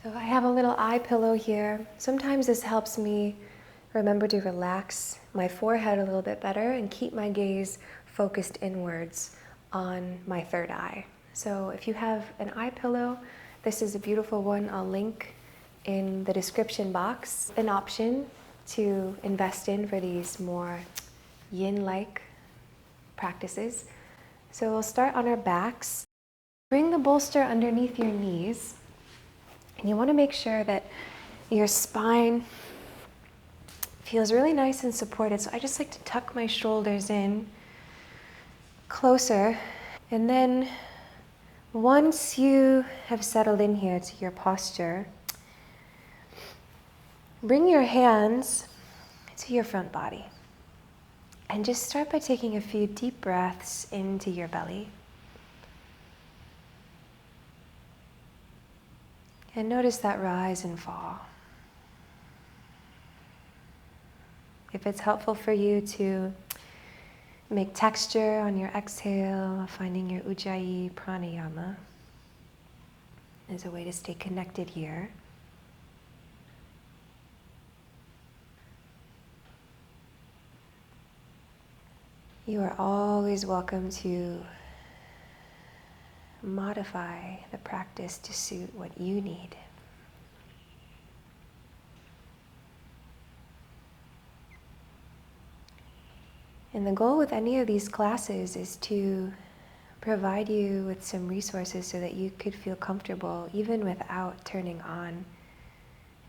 So I have a little eye pillow here. Sometimes this helps me remember to relax my forehead a little bit better and keep my gaze focused inwards on my third eye. So if you have an eye pillow, this is a beautiful one. I'll link in the description box an option to invest in for these more yin-like practices. So we'll start on our backs. Bring the bolster underneath your knees. And you want to make sure that your spine feels really nice and supported. So I just like to tuck my shoulders in closer. And then once you have settled in here to your posture, bring your hands to your front body. And just start by taking a few deep breaths into your belly. And notice that rise and fall. If it's helpful for you to make texture on your exhale, finding your Ujjayi pranayama is a way to stay connected here. You are always welcome to modify the practice to suit what you need. And the goal with any of these classes is to provide you with some resources so that you could feel comfortable even without turning on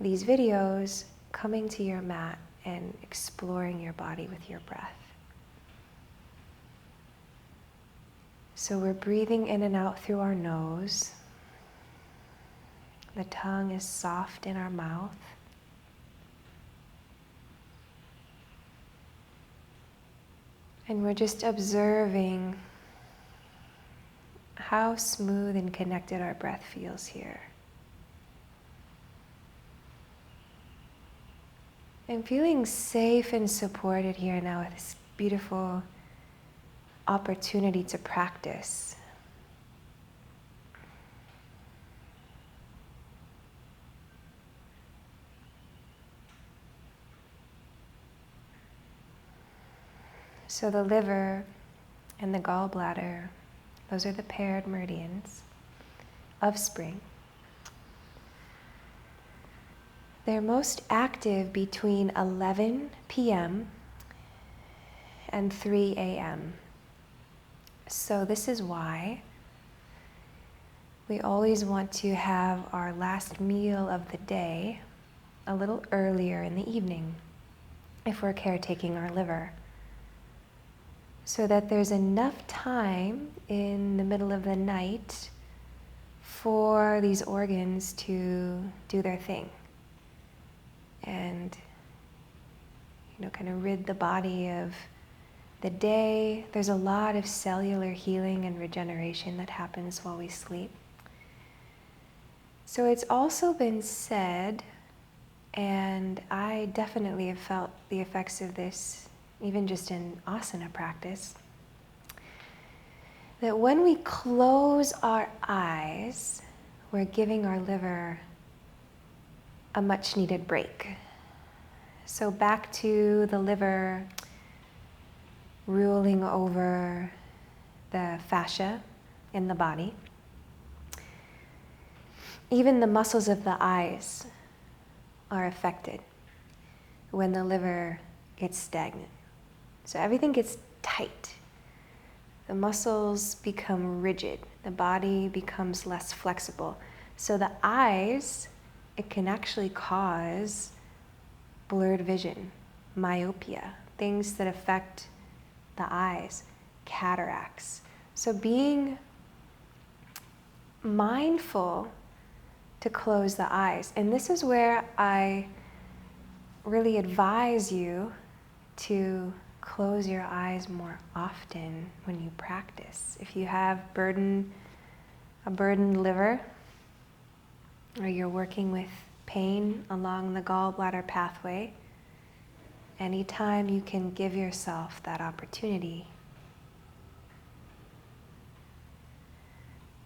these videos, coming to your mat and exploring your body with your breath. So we're breathing in and out through our nose. The tongue is soft in our mouth. And we're just observing how smooth and connected our breath feels here. And feeling safe and supported here now with this beautiful opportunity to practice. So the liver and the gallbladder, those are the paired meridians of spring. They're most active between 11 p.m. and 3 a.m. So this is why we always want to have our last meal of the day a little earlier in the evening if we're caretaking our liver, so that there's enough time in the middle of the night for these organs to do their thing and, kind of rid the body of the day. There's a lot of cellular healing and regeneration that happens while we sleep. So it's also been said, and I definitely have felt the effects of this even just in asana practice, that when we close our eyes, we're giving our liver a much needed break. So back to the liver ruling over the fascia in the body. Even the muscles of the eyes are affected when the liver gets stagnant. So everything gets tight. The muscles become rigid. The body becomes less flexible. So the eyes, it can actually cause blurred vision, myopia, things that affect the eyes, cataracts. So being mindful to close the eyes. And this is where I really advise you to close your eyes more often when you practice. If you have a burdened liver, or you're working with pain along the gallbladder pathway, anytime you can give yourself that opportunity,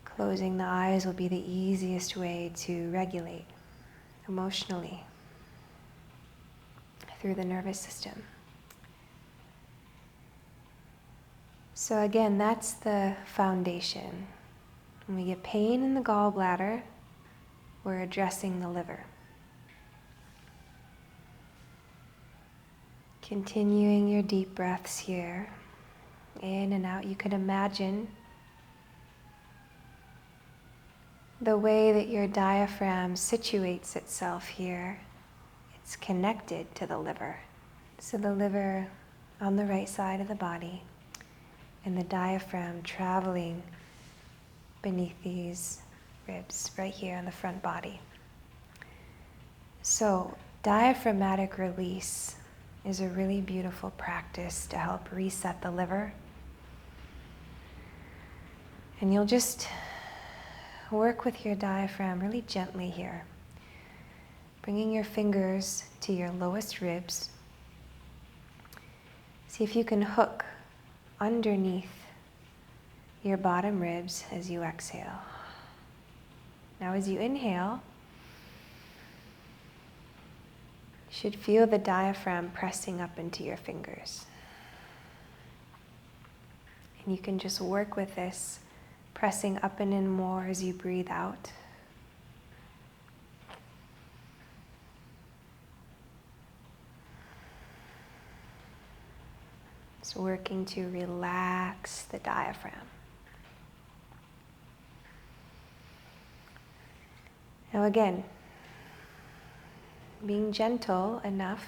closing the eyes will be the easiest way to regulate. emotionally, through the nervous system. So again, that's the foundation. When we get pain in the gallbladder, we're addressing the liver. Continuing your deep breaths here, in and out. You can imagine the way that your diaphragm situates itself here. It's connected to the liver. So the liver on the right side of the body, and the diaphragm traveling beneath these ribs right here in the front body. So diaphragmatic release is a really beautiful practice to help reset the liver. And you'll just work with your diaphragm really gently here, bringing your fingers to your lowest ribs. See if you can hook underneath your bottom ribs as you exhale. Now as you inhale, you should feel the diaphragm pressing up into your fingers. And you can just work with this, pressing up and in more as you breathe out. Just working to relax the diaphragm. Now again, being gentle enough,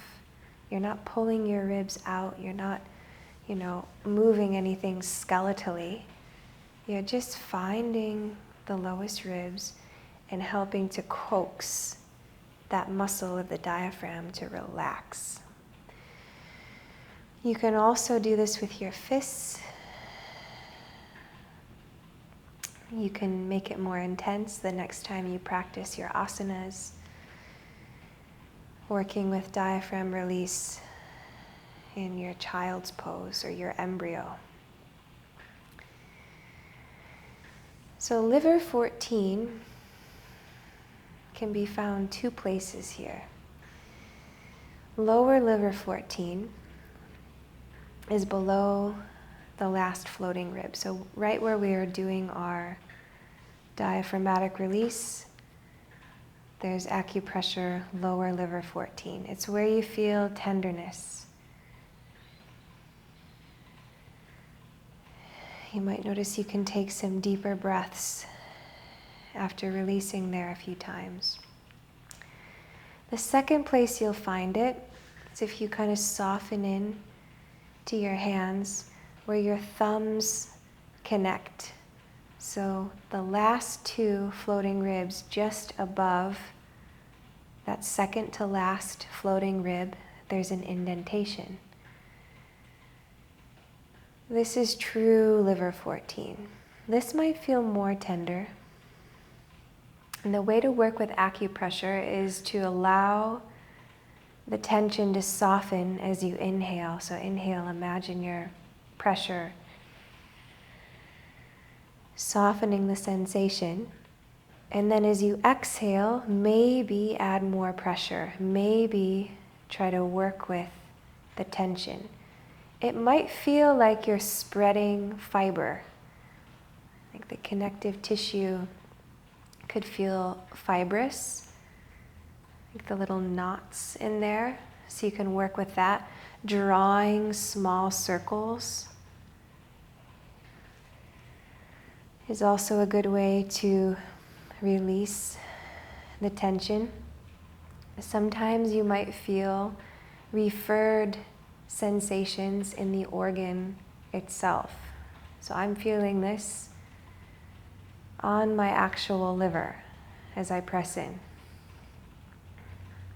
you're not pulling your ribs out, you're not, moving anything skeletally. You're just finding the lowest ribs and helping to coax that muscle of the diaphragm to relax. You can also do this with your fists. You can make it more intense the next time you practice your asanas, working with diaphragm release in your child's pose or your embryo. So liver 14 can be found two places here. Lower liver 14 is below the last floating rib. So right where we are doing our diaphragmatic release, there's acupressure, lower liver 14. It's where you feel tenderness. You might notice you can take some deeper breaths after releasing there a few times. The second place you'll find it is if you kind of soften in to your hands where your thumbs connect. So the last two floating ribs just above that second to last floating rib, there's an indentation. This is true liver 14. This might feel more tender. And the way to work with acupressure is to allow the tension to soften as you inhale. So inhale, imagine your pressure softening the sensation. And then as you exhale, maybe add more pressure. Maybe try to work with the tension. It might feel like you're spreading fiber. Like the connective tissue could feel fibrous, like the little knots in there. So you can work with that, drawing small circles is also a good way to release the tension. Sometimes you might feel referred sensations in the organ itself. So I'm feeling this on my actual liver as I press in.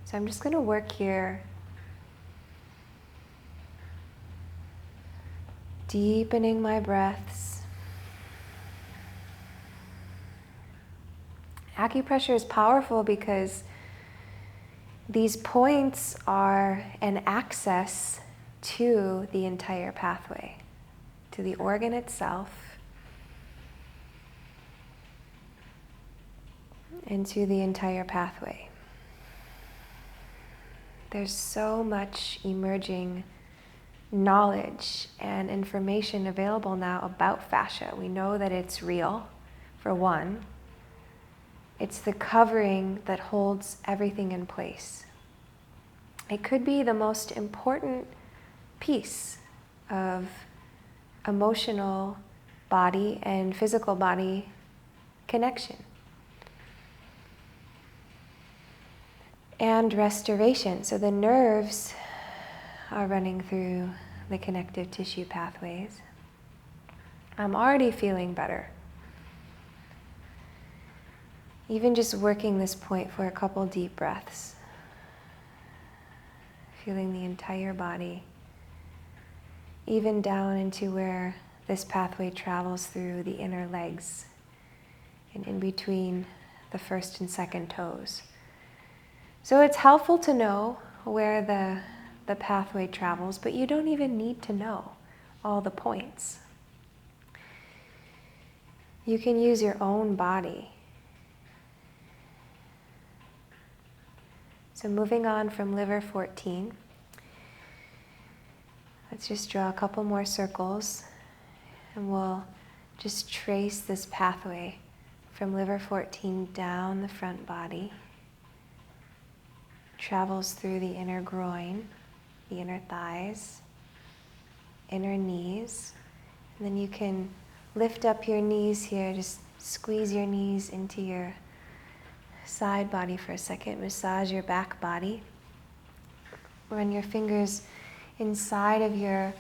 So I'm just going to work here, deepening my breaths. Acupressure is powerful because these points are an access to the entire pathway, to the organ itself, and to the entire pathway. There's so much emerging knowledge and information available now about fascia. We know that it's real, for one. It's the covering that holds everything in place. It could be the most important piece of emotional body and physical body connection. And restoration. So the nerves are running through the connective tissue pathways. I'm already feeling better. Even just working this point for a couple deep breaths. Feeling the entire body, even down into where this pathway travels through the inner legs and in between the first and second toes. So it's helpful to know where the pathway travels, but you don't even need to know all the points. You can use your own body. So moving on from liver 14, let's just draw a couple more circles and we'll just trace this pathway from liver 14 down the front body, travels through the inner groin, the inner thighs, inner knees, and then you can lift up your knees here, just squeeze your knees into your side body for a second, massage your back body. Run your fingers inside of your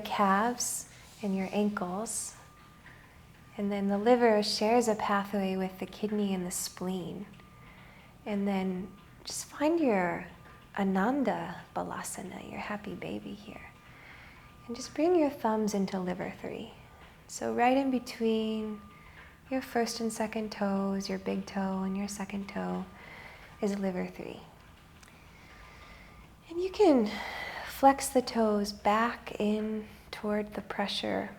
calves and your ankles. And then the liver shares a pathway with the kidney and the spleen. And then just find your Ananda Balasana, your happy baby here. And just bring your thumbs into liver 3. So right in between your first and second toes, your big toe and your second toe is liver 3. And you can flex the toes back in toward the pressure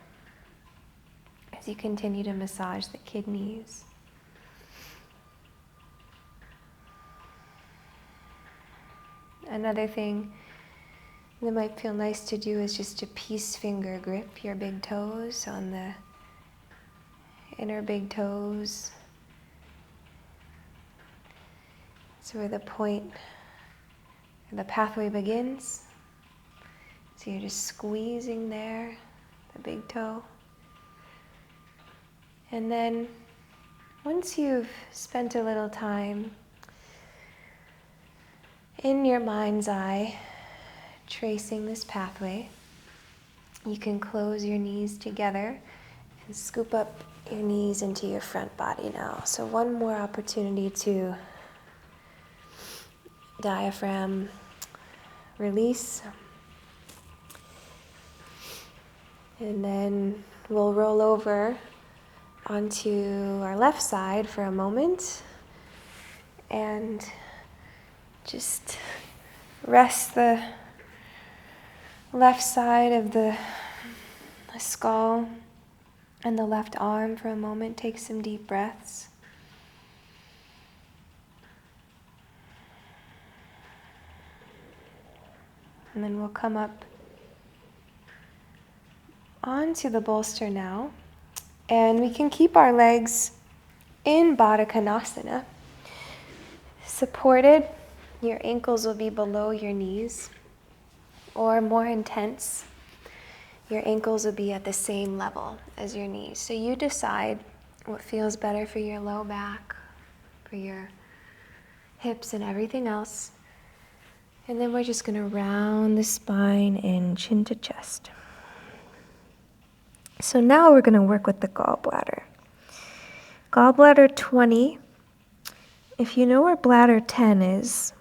as you continue to massage the kidneys. Another thing that might feel nice to do is just to peace finger grip your big toes on the inner big toes. So where the point, the pathway begins. So you're just squeezing there, the big toe. And then once you've spent a little time in your mind's eye tracing this pathway, you can close your knees together and scoop up your knees into your front body now. So one more opportunity to diaphragm release. And then we'll roll over onto our left side for a moment and just rest the left side of the skull and the left arm for a moment. Take some deep breaths. And then we'll come up onto the bolster now. And we can keep our legs in Baddha Konasana. Supported, your ankles will be below your knees. Or more intense, your ankles will be at the same level as your knees. So you decide what feels better for your low back, for your hips and everything else. And then we're just going to round the spine in chin to chest. So now we're going to work with the gallbladder. Gallbladder 20, if you know where bladder 10 is,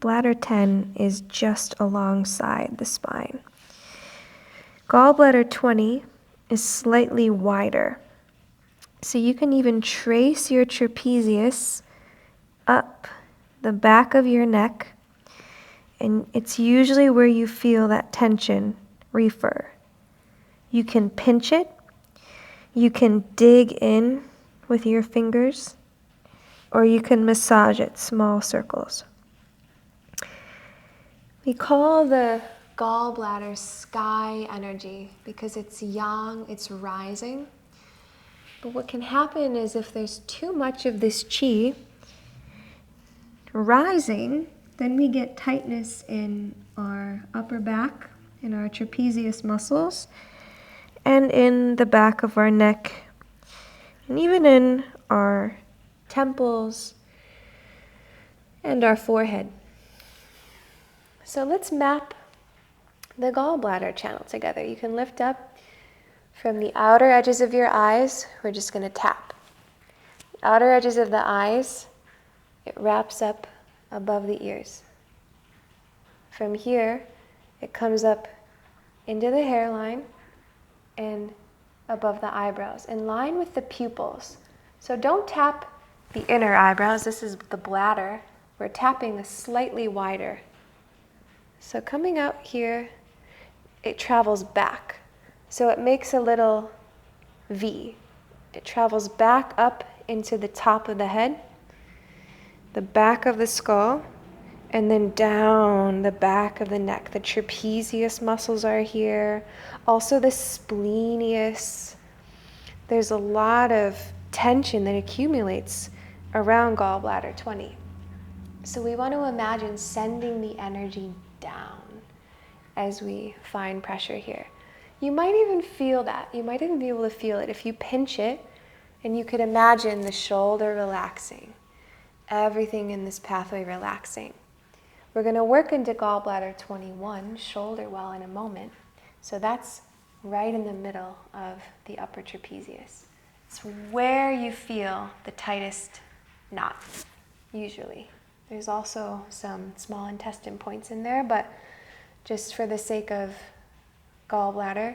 bladder 10 is just alongside the spine. Gallbladder 20 is slightly wider. So you can even trace your trapezius up the back of your neck, and it's usually where you feel that tension refer. You can pinch it, you can dig in with your fingers, or you can massage it, small circles. We call the gallbladder sky energy because it's yang, it's rising. But what can happen is if there's too much of this qi rising, then we get tightness in our upper back, in our trapezius muscles, and in the back of our neck, and even in our temples and our forehead. So let's map the gallbladder channel together. You can lift up from the outer edges of your eyes. We're just going to tap. The outer edges of the eyes, it wraps up above the ears. From here, it comes up into the hairline and above the eyebrows, in line with the pupils. So don't tap the inner eyebrows. This is the bladder. We're tapping the slightly wider. So coming out here, it travels back. So it makes a little V. It travels back up into the top of the head, the back of the skull, and then down the back of the neck. The trapezius muscles are here. Also the splenius. There's a lot of tension that accumulates around gallbladder 20. So we want to imagine sending the energy down as we find pressure here. You might even feel that. You might even be able to feel it if you pinch it and you could imagine the shoulder relaxing, everything in this pathway relaxing. We're going to work into gallbladder 21, shoulder well, in a moment. So that's right in the middle of the upper trapezius. It's where you feel the tightest knot, usually. There's also some small intestine points in there, but just for the sake of gallbladder,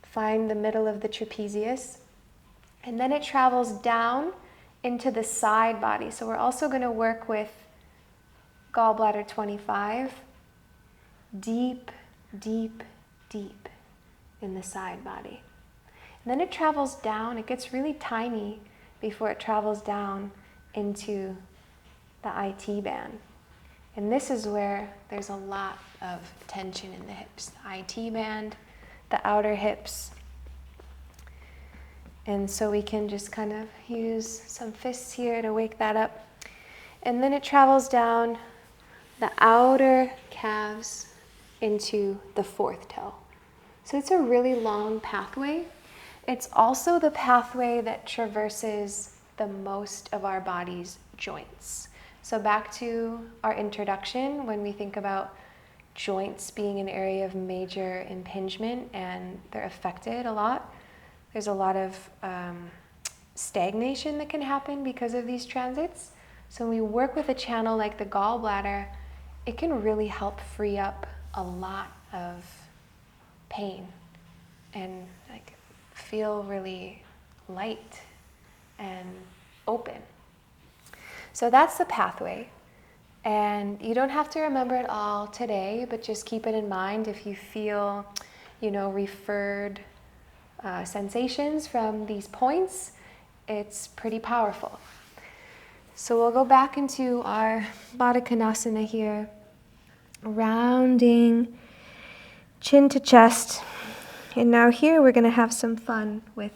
find the middle of the trapezius, and then it travels down into the side body. So we're also going to work with gallbladder 25, deep, deep, deep in the side body. And then it travels down, it gets really tiny before it travels down into the IT band. And this is where there's a lot of tension in the hips. The IT band, the outer hips. And so we can just kind of use some fists here to wake that up. And then it travels down the outer calves into the fourth toe. So it's a really long pathway. It's also the pathway that traverses the most of our body's joints. So back to our introduction, when we think about joints being an area of major impingement and they're affected a lot, there's a lot of stagnation that can happen because of these transits. So when we work with a channel like the gallbladder, it can really help free up a lot of pain and like feel really light and open. So that's the pathway. And you don't have to remember it all today, but just keep it in mind if you feel, referred sensations from these points. It's pretty powerful. So we'll go back into our Baddha Konasana here, rounding chin to chest. And now here we're going to have some fun with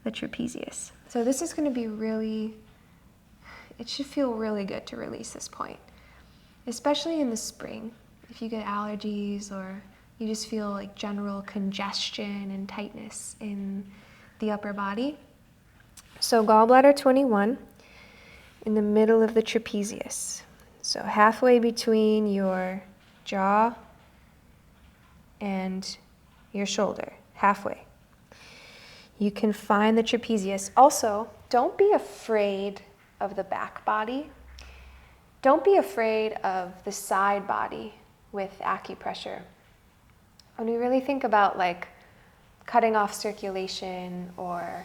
the trapezius. So this is going to be it should feel really good to release this point, especially in the spring. If you get allergies or you just feel like general congestion and tightness in the upper body. So gallbladder 21 in the middle of the trapezius. So halfway between your jaw and your shoulder, halfway. You can find the trapezius. Also, don't be afraid of the back body. Don't be afraid of the side body with acupressure. When we really think about like cutting off circulation or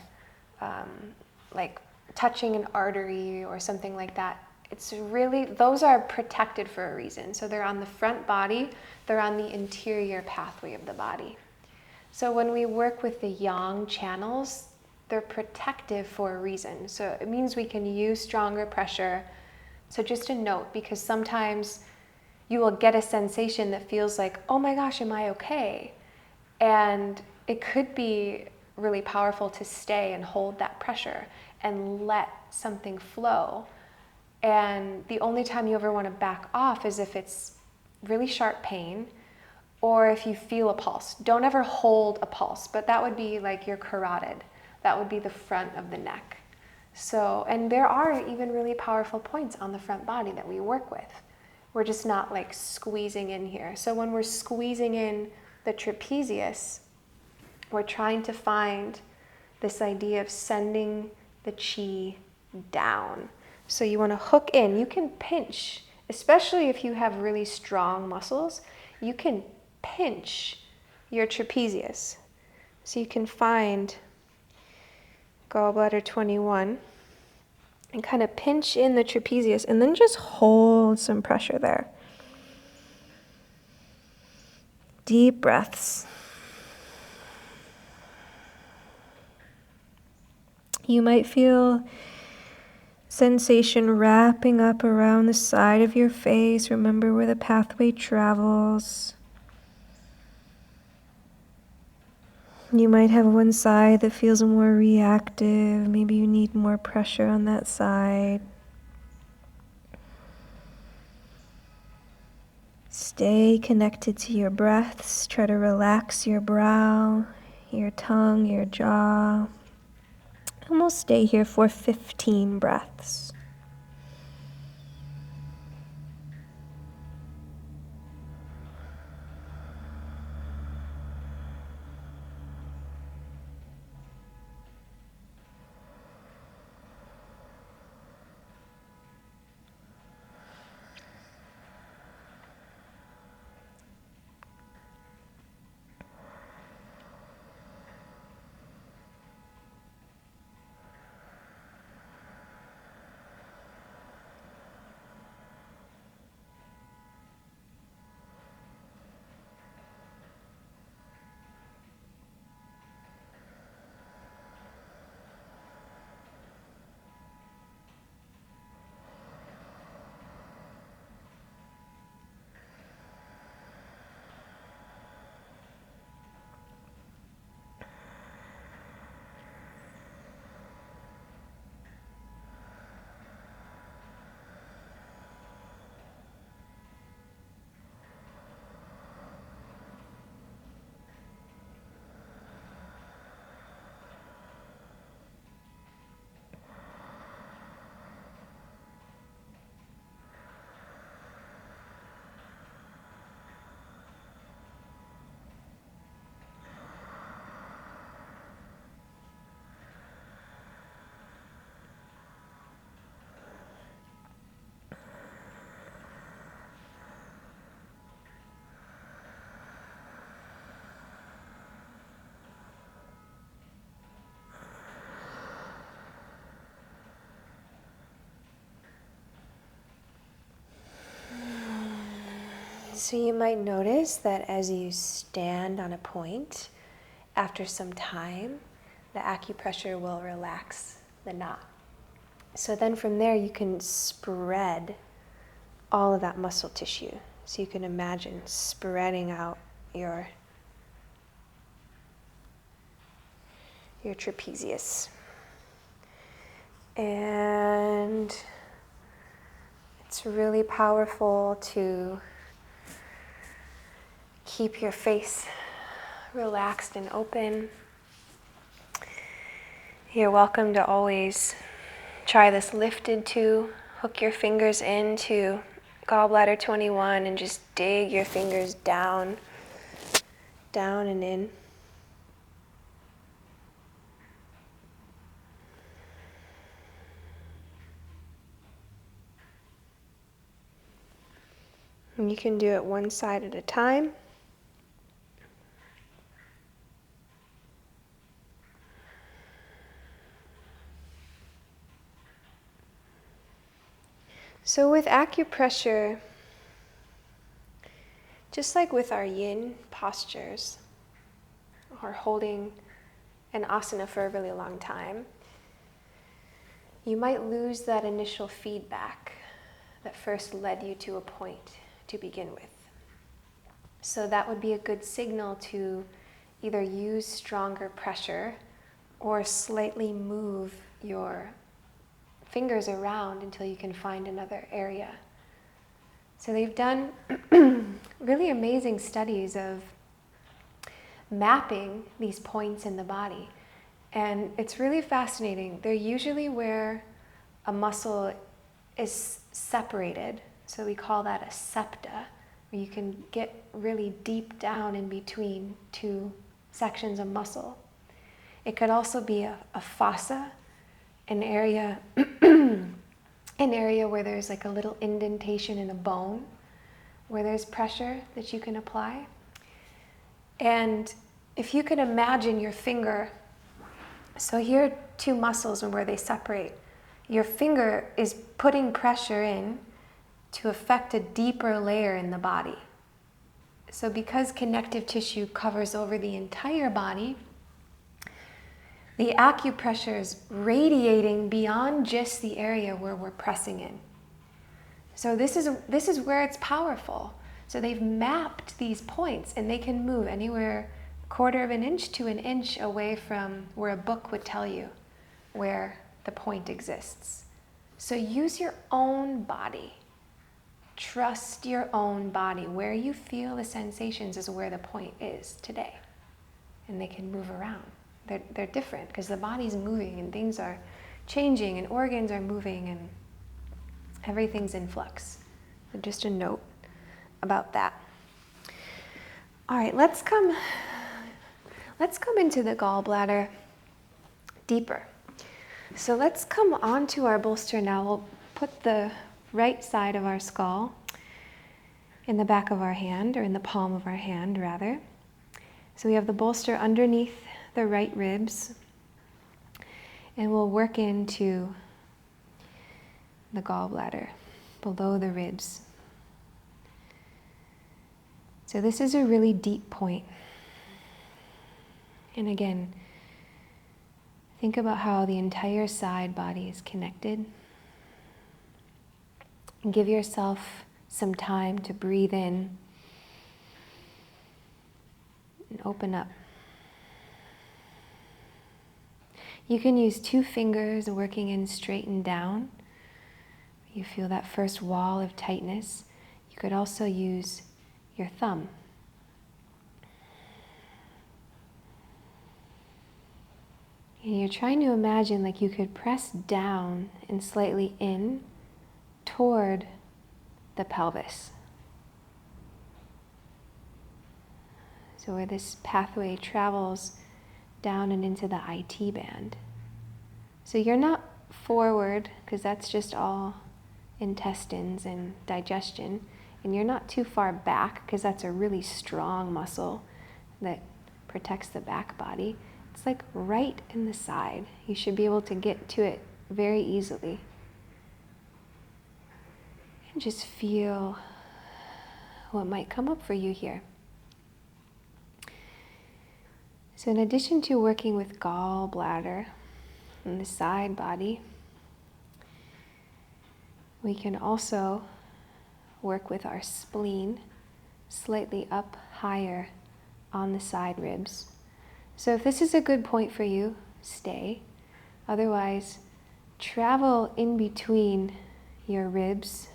like touching an artery or something like that, it's really, those are protected for a reason. So they're on the front body, they're on the interior pathway of the body. So when we work with the yang channels, they're protective for a reason. So it means we can use stronger pressure. So just a note, because sometimes you will get a sensation that feels like, oh my gosh, am I okay? And it could be really powerful to stay and hold that pressure and let something flow. And the only time you ever want to back off is if it's really sharp pain or if you feel a pulse. Don't ever hold a pulse, but that would be like your carotid. That would be the front of the neck. So, and there are even really powerful points on the front body that we work with. We're just not like squeezing in here. So when we're squeezing in the trapezius, we're trying to find this idea of sending the chi down. So you want to hook in. You can pinch, especially if you have really strong muscles, you can pinch your trapezius. So you can find gallbladder 21 and kind of pinch in the trapezius and then just hold some pressure there. Deep breaths. You might feel sensation wrapping up around the side of your face. Remember where the pathway travels. You might have one side that feels more reactive. Maybe you need more pressure on that side. Stay connected to your breaths. Try to relax your brow, your tongue, your jaw. And we'll stay here for 15 breaths. So you might notice that as you stand on a point, after some time, the acupressure will relax the knot. So then from there you can spread all of that muscle tissue. So you can imagine spreading out your trapezius. And it's really powerful to keep your face relaxed and open. You're welcome to always try this lifted too. Hook your fingers into gallbladder 21 and just dig your fingers down, down and in. And you can do it one side at a time. So with acupressure, just like with our yin postures, or holding an asana for a really long time, you might lose that initial feedback that first led you to a point. to begin with. So that would be a good signal to either use stronger pressure or slightly move your fingers around until you can find another area. So they've done really amazing studies of mapping these points in the body. And it's really fascinating. They're usually where a muscle is separated. So we call that a septa, where you can get really deep down in between two sections of muscle. It could also be a fossa, an area where there's like a little indentation in a bone, where there's pressure that you can apply. And if you could imagine your finger, so here are two muscles and where they separate. Your finger is putting pressure in to affect a deeper layer in the body. So because connective tissue covers over the entire body, the acupressure is radiating beyond just the area where we're pressing in. So this is where it's powerful. So they've mapped these points and they can move anywhere 1/4 of an inch to an inch away from where a book would tell you where the point exists. So use your own body. Trust your own body. Where you feel the sensations is where the point is today. And they can move around. They're different because the body's moving and things are changing and organs are moving and everything's in flux. So just a note about that. All right, let's come into the gallbladder deeper. So let's come onto our bolster now. We'll put the right side of our skull in the back of our hand, or in the palm of our hand rather. So we have the bolster underneath the right ribs, and we'll work into the gallbladder below the ribs. So this is a really deep point. And again, think about how the entire side body is connected. And give yourself some time to breathe in and open up. You can use 2 fingers working in straight and down. You feel that first wall of tightness. You could also use your thumb. And you're trying to imagine like you could press down and slightly in toward the pelvis. So where this pathway travels down and into the IT band. So you're not forward, because that's just all intestines and digestion, and you're not too far back, because that's a really strong muscle that protects the back body. It's like right in the side. You should be able to get to it very easily. And just feel what might come up for you here. So in addition to working with gallbladder and the side body, we can also work with our spleen slightly up higher on the side ribs. So if this is a good point for you, stay. Otherwise, travel in between your ribs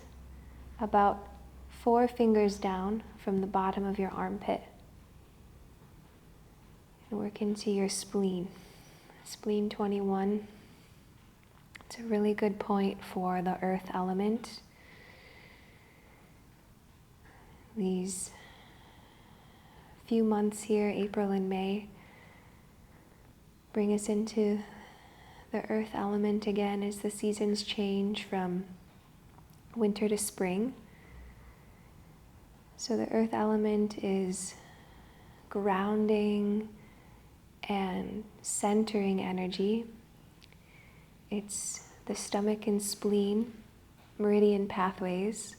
about 4 fingers down from the bottom of your armpit. And work into your spleen. Spleen 21. It's a really good point for the earth element. These few months here, April and May, bring us into the earth element again as the seasons change from winter to spring. So the earth element is grounding and centering energy. It's the stomach and spleen, meridian pathways,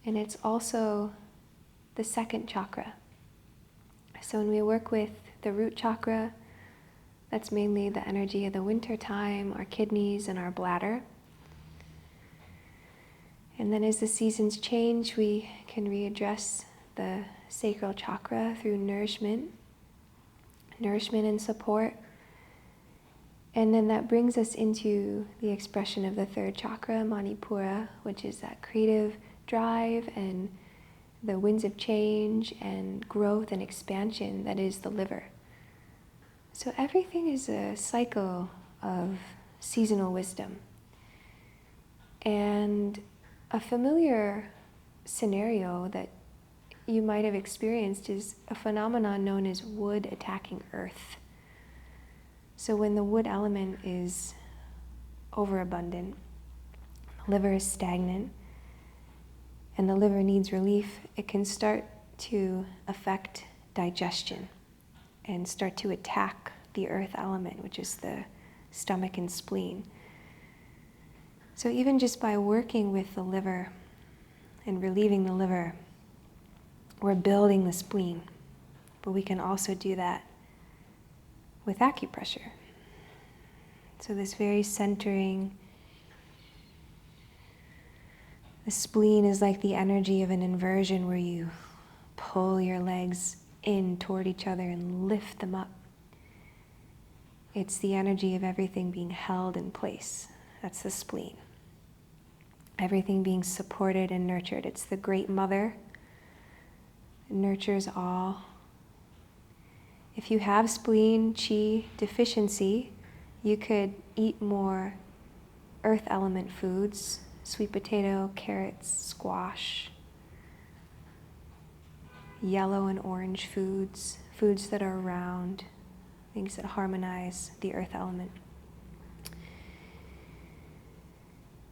and it's also the second chakra. So when we work with the root chakra, that's mainly the energy of the winter time, our kidneys and our bladder. And then as the seasons change, we can readdress the sacral chakra through nourishment and support. And then that brings us into the expression of the third chakra, Manipura, which is that creative drive and the winds of change and growth and expansion that is the liver. So everything is a cycle of seasonal wisdom. And a familiar scenario that you might have experienced is a phenomenon known as wood attacking earth. So when the wood element is overabundant, the liver is stagnant, and the liver needs relief, it can start to affect digestion and start to attack the earth element, which is the stomach and spleen. So even just by working with the liver and relieving the liver, we're building the spleen. But we can also do that with acupressure. So this very centering, the spleen is like the energy of an inversion where you pull your legs in toward each other and lift them up. It's the energy of everything being held in place. That's the spleen. Everything being supported and nurtured. It's the great mother. It nurtures all. If you have spleen qi deficiency, you could eat more earth element foods, sweet potato, carrots, squash, yellow and orange foods, foods that are round, things that harmonize the earth element.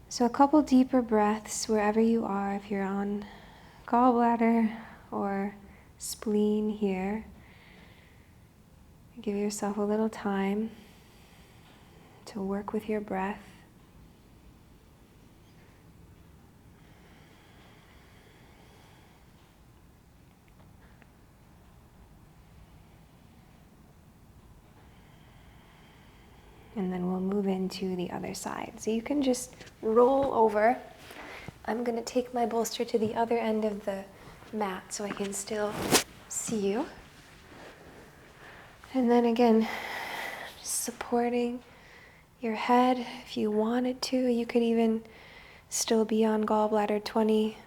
So a couple deeper breaths wherever you are, if you're on gallbladder or spleen here. Give yourself a little time to work with your breath. And then we'll move into the other side. So you can just roll over. I'm going to take my bolster to the other end of the mat so I can still see you. And then again, supporting your head. If you wanted to, you could even still be on gallbladder 20,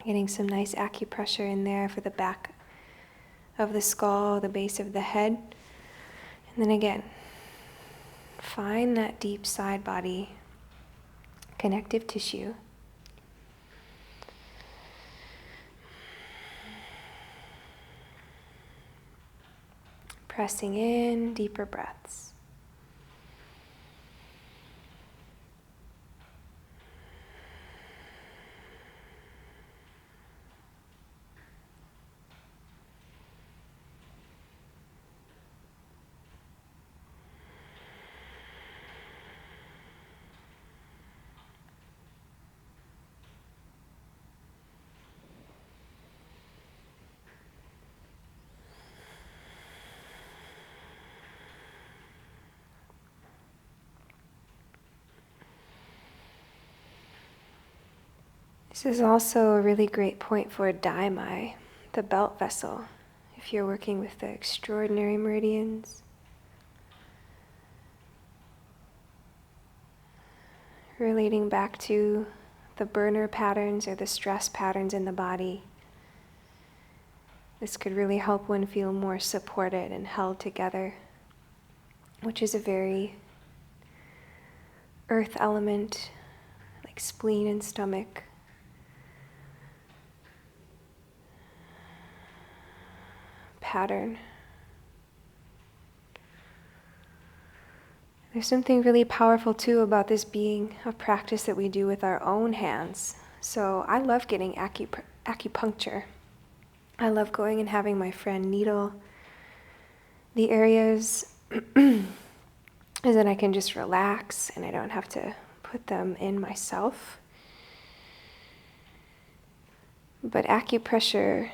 getting some nice acupressure in there for the back of the skull, the base of the head. And then again, find that deep side body connective tissue. Pressing in, deeper breaths. This is also a really great point for daimai, the belt vessel, if you're working with the extraordinary meridians. Relating back to the burner patterns or the stress patterns in the body. This could really help one feel more supported and held together, which is a very earth element, like spleen and stomach. Pattern. There's something really powerful too about this being a practice that we do with our own hands. So I love getting acupuncture. I love going and having my friend needle the areas and then I can just relax and I don't have to put them in myself. But acupressure,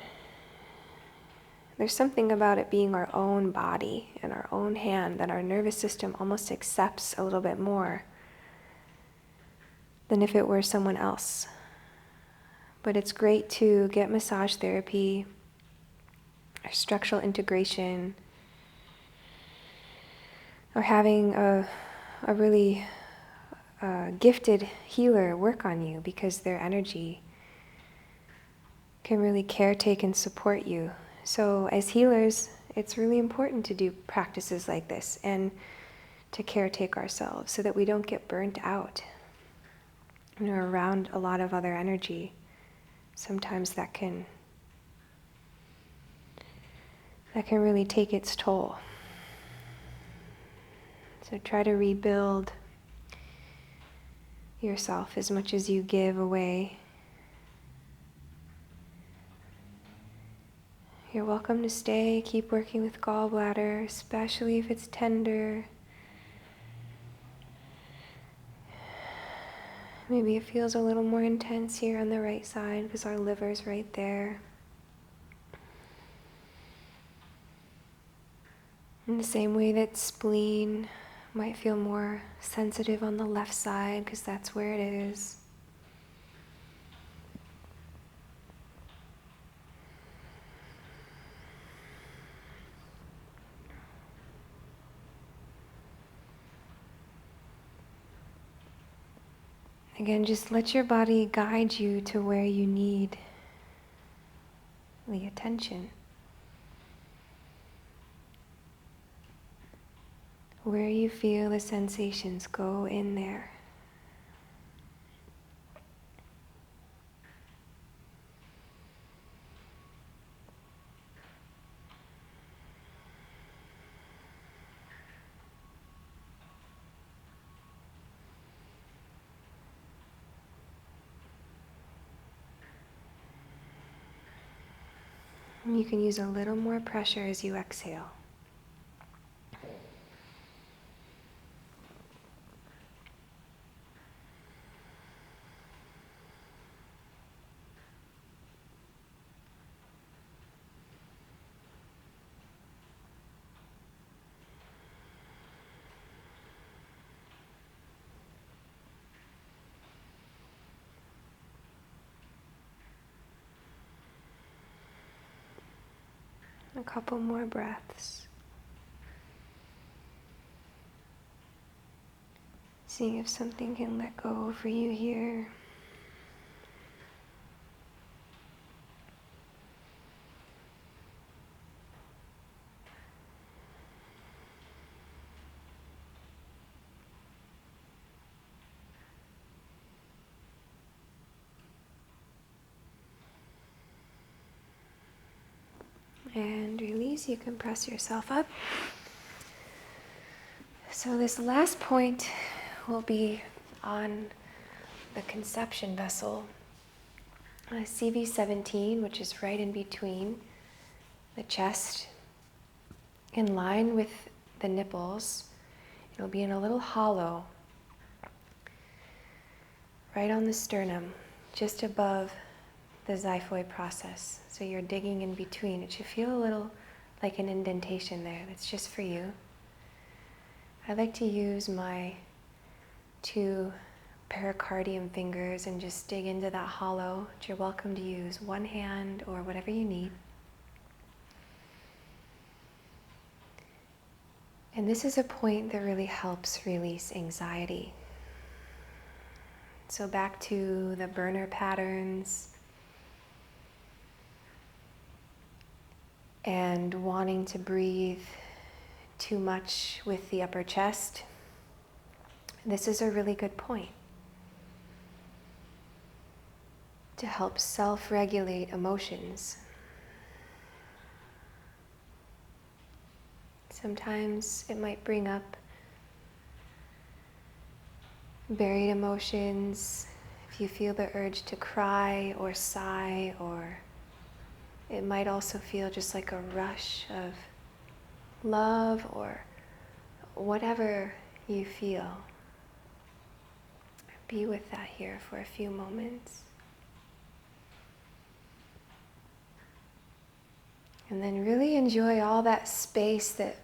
there's something about it being our own body and our own hand that our nervous system almost accepts a little bit more than if it were someone else. But it's great to get massage therapy or structural integration or having a really gifted healer work on you, because their energy can really caretake and support you. So as healers, it's really important to do practices like this and to caretake ourselves so that we don't get burnt out. Around a lot of other energy, sometimes that can really take its toll. So try to rebuild yourself as much as you give away. You're welcome to stay, keep working with gallbladder, especially if it's tender. Maybe it feels a little more intense here on the right side because our liver's right there. In the same way that spleen might feel more sensitive on the left side because that's where it is. Again, just let your body guide you to where you need the attention. Where you feel the sensations, go in there. And you can use a little more pressure as you exhale. A couple more breaths. Seeing if something can let go for you here. And release, you can press yourself up. So this last point will be on the conception vessel, CV17, which is right in between the chest, in line with the nipples. It'll be in a little hollow, right on the sternum, just above the xiphoid process. So you're digging in between. It should feel a little like an indentation there. That's just for you. I like to use my 2 pericardium fingers and just dig into that hollow. But you're welcome to use one hand or whatever you need. And this is a point that really helps release anxiety. So back to the burner patterns and wanting to breathe too much with the upper chest. This is a really good point to help self-regulate emotions. Sometimes it might bring up buried emotions, if you feel the urge to cry or sigh, or it might also feel just like a rush of love or whatever you feel. Be with that here for a few moments. And then really enjoy all that space that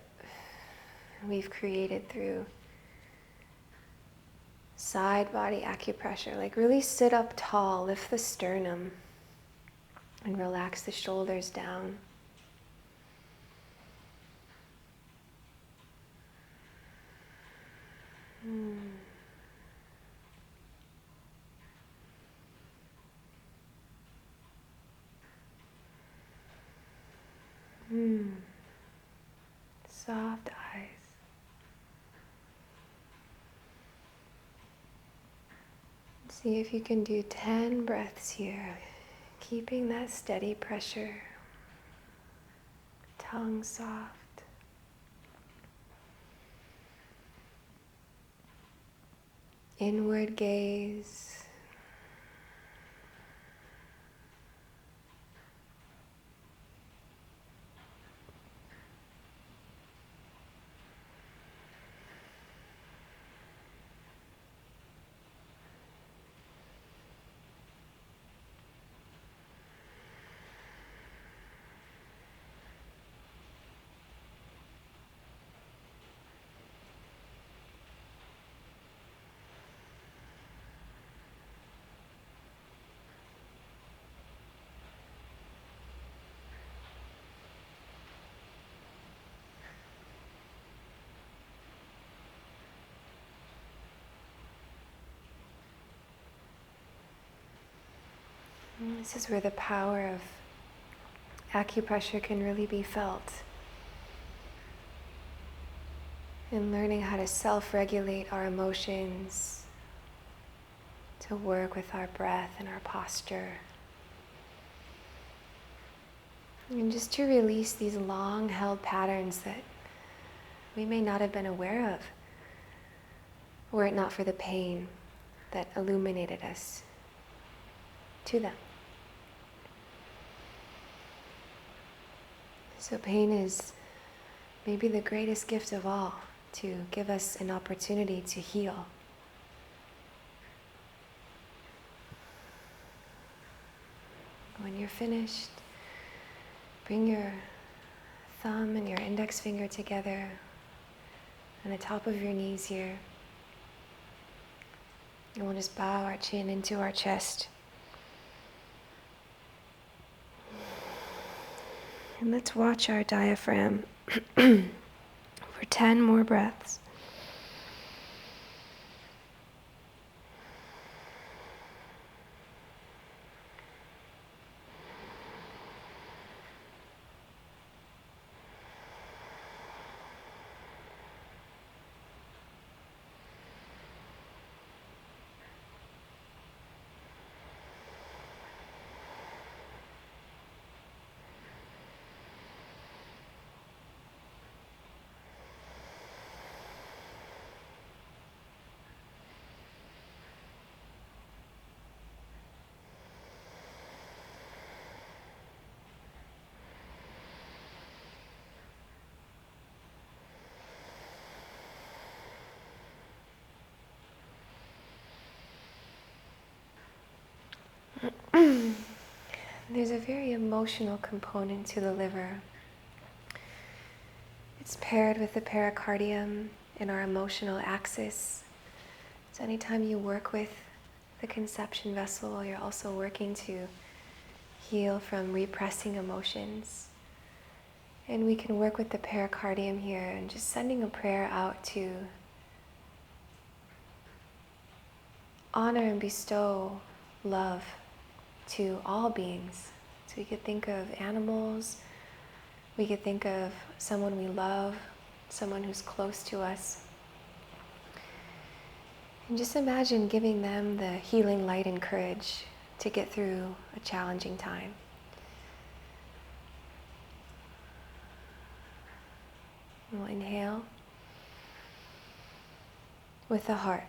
we've created through Side body acupressure, like really sit up tall, lift the sternum, and relax the shoulders down. Soft eyes. See if you can do 10 breaths here, keeping that steady pressure, tongue soft. Inward gaze. This is where the power of acupressure can really be felt. In learning how to self-regulate our emotions, to work with our breath and our posture. And just to release these long-held patterns that we may not have been aware of, were it not for the pain that illuminated us to them. So pain is maybe the greatest gift of all, to give us an opportunity to heal. When you're finished, bring your thumb and your index finger together on the top of your knees here. And we'll just bow our chin into our chest. And let's watch our diaphragm for 10 more breaths. There's a very emotional component to the liver. It's paired with the pericardium in our emotional axis. So anytime you work with the conception vessel, you're also working to heal from repressing emotions. And we can work with the pericardium here and just sending a prayer out to honor and bestow love to all beings. So we could think of animals, we could think of someone we love, someone who's close to us. And just imagine giving them the healing light and courage to get through a challenging time. We'll inhale with the heart.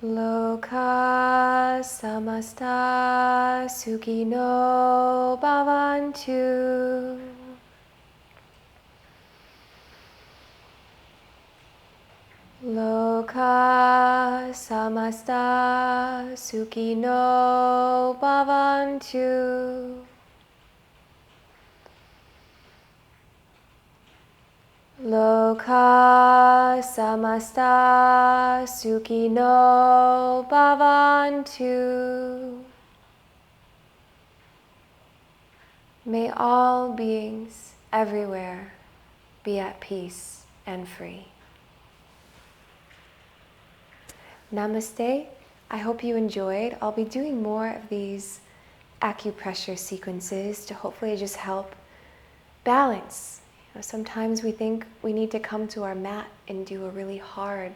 Loka samasta sukhino bhavantu. Loka samasta sukhino bhavantu. Loka samasta sukhino bhavantu. May all beings everywhere be at peace and free. Namaste. I hope you enjoyed. I'll be doing more of these acupressure sequences to hopefully just help balance. Sometimes we think we need to come to our mat and do a really hard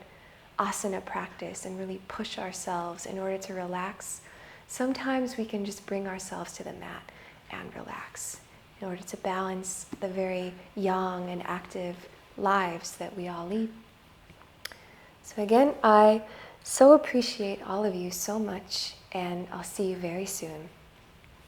asana practice and really push ourselves in order to relax. Sometimes we can just bring ourselves to the mat and relax in order to balance the very young and active lives that we all lead. So again, I so appreciate all of you so much, and I'll see you very soon.